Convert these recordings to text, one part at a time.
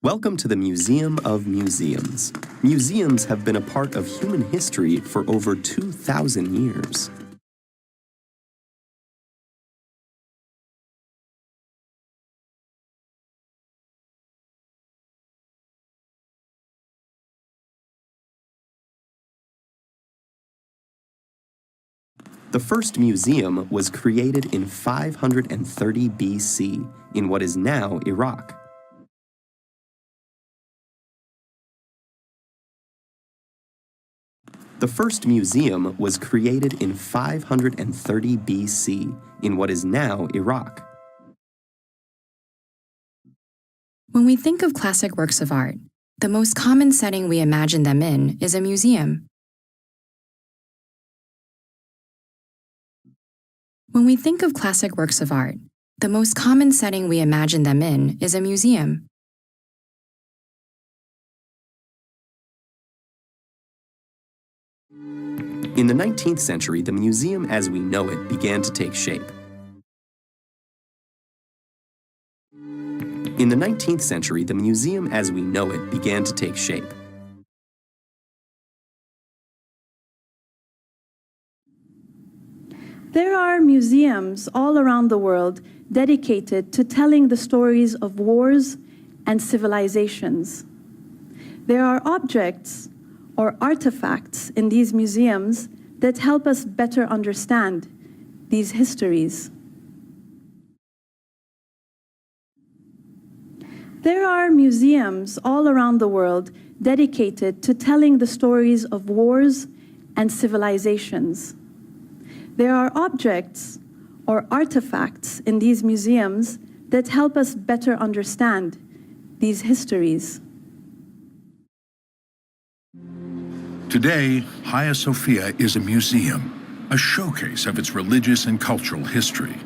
Welcome to the Museum of Museums. Museums have been a part of human history for over 2,000 years. The first museum was created in 530 BC in what is now Iraq. The first museum was created in 530 BC in what is now Iraq. When we think of classic works of art, the most common setting we imagine them in is a museum. When we think of classic works of art, the most common setting we imagine them in is a museum. In the 19th century, the museum as we know it began to take shape. In the 19th century, the museum as we know it began to take shape. There are museums all around the world dedicated to telling the stories of wars and civilizations. There are objects or artifacts in these museums that help us better understand these histories. There are museums all around the world dedicated to telling the stories of wars and civilizations. There are objects or artifacts in these museums that help us better understand these histories. Today, Hagia Sophia is a museum, a showcase of its religious and cultural history.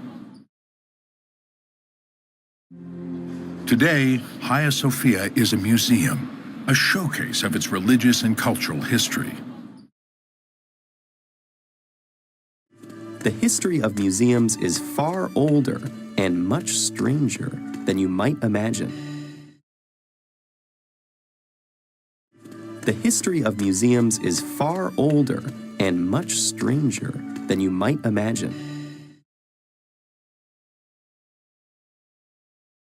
Today, Hagia Sophia is a museum, a showcase of its religious and cultural history. The history of museums is far older and much stranger than you might imagine. The history of museums is far older and much stranger than you might imagine.